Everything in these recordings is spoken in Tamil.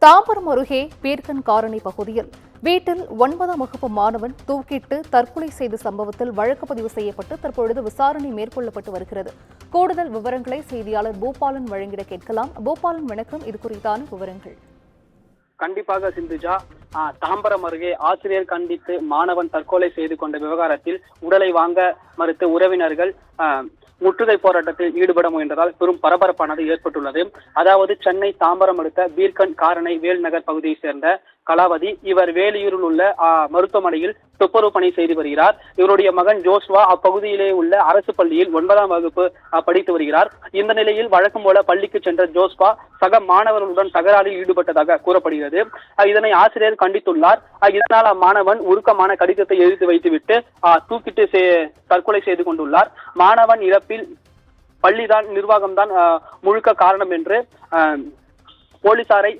தாம்பரம் அருகே பீர்க்கன் காரணி பகுதியில் வீட்டில் 9ஆம் வகுப்பு மாணவன் தூக்கிட்டு தற்கொலை செய்த சம்பவத்தில் வழக்கு பதிவு செய்யப்பட்டு தற்பொழுது விசாரணை மேற்கொள்ளப்பட்டு வருகிறது. கூடுதல் விவரங்களை செய்தியாளர் பூபாலன் வழங்கிட கேட்கலாம். பூபாலன் வணக்கம், இது குறித்தான விவரங்கள். கண்டிப்பாக சிந்துஜா, தாம்பரம் அருகே ஆசிரியர் கண்டித்து மாணவன் தற்கொலை செய்து கொண்ட விவகாரத்தில் உடலை வாங்க மறுத்து உறவினர்கள் முற்றுகை போராட்டத்தில் ஈடுபட முயன்றதால் பெரும் பரபரப்பானது ஏற்பட்டுள்ளது. அதாவது சென்னை தாம்பரம் அடுத்த பீர்க்கன் காரணை வேல்நகர் பகுதியை சேர்ந்த கலாவதி இவர் வேலியூரில் உள்ள மருத்துவமனையில் துப்புரவு பணி செய்து வருகிறார். இவருடைய மகன் ஜோஸ்வா அப்பகுதியிலே உள்ள அரசு பள்ளியில் 9ஆம் வகுப்பு படித்து வருகிறார். இந்த நிலையில் வழக்கம் போல பள்ளிக்கு சென்ற ஜோஸ்வா சக மாணவர்களுடன் தகராறில் ஈடுபட்டதாக கூறப்படுகிறது. இதனை ஆசிரியர் கண்டித்துள்ளார். இதனால் அம்மாணவன் உருக்கமான கடிதத்தை எழுதி வைத்துவிட்டு தூக்கிட்டு தற்கொலை செய்து கொண்டுள்ளார். மாணவன் இறப்பில் பள்ளிதான் நிர்வாகம்தான் முழுக்க காரணம் என்று போலீசாரை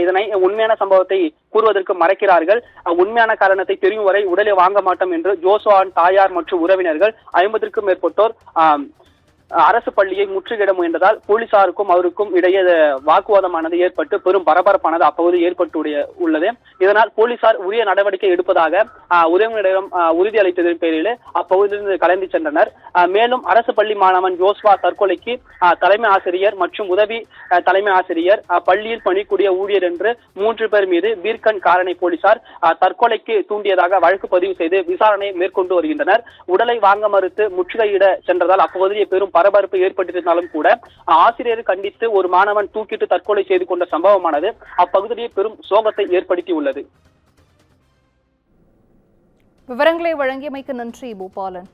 இதனை உண்மையான சம்பவத்தை கூறுவதற்கு மறைக்கிறார்கள். உண்மையான காரணத்தை தெரியும் வரை உடலை வாங்க மாட்டோம் என்று ஜோஸ்வாவின் தாயார் மற்றும் உறவினர்கள் 50க்கும் மேற்பட்டோர் அரசு பள்ளியை முற்றுகையிட முயன்றதால் போலீசாருக்கும் அவருக்கும் இடையே வாக்குவாதமானது ஏற்பட்டு பெரும் பரபரப்பானது அப்பகுதி உள்ளது. இதனால் போலீசார் உரிய நடவடிக்கை எடுப்பதாக உறவினரிடம் உறுதியளித்ததன் பேரில் அப்பகுதியிலிருந்து கலந்து சென்றனர். மேலும் அரசு பள்ளி மாணவன் ஜோஸ்வா தற்கொலைக்கு தலைமை ஆசிரியர் மற்றும் உதவி தலைமை ஆசிரியர், பள்ளியில் பணிக்கூடிய ஊழியர் என்று 3 பேர் மீது பீர்க்கன் காரணை போலீசார் தற்கொலைக்கு தூண்டியதாக வழக்கு பதிவு செய்து விசாரணையை மேற்கொண்டு வருகின்றனர். உடலை வாங்க மறுத்து முற்றுகையிட சென்றதால் அப்பகுதியை பெரும் பரபரப்பு ஏற்பட்டிருந்தாலும் கூட ஆசிரியரை கண்டித்து ஒரு மாணவன் தூக்கிட்டு தற்கொலை செய்து கொண்ட சம்பவமானது அப்பகுதியை பெரும் சோகத்தை ஏற்படுத்தியுள்ளது. விவரங்களை வழங்கியமைக்கு நன்றி பூபாலன்.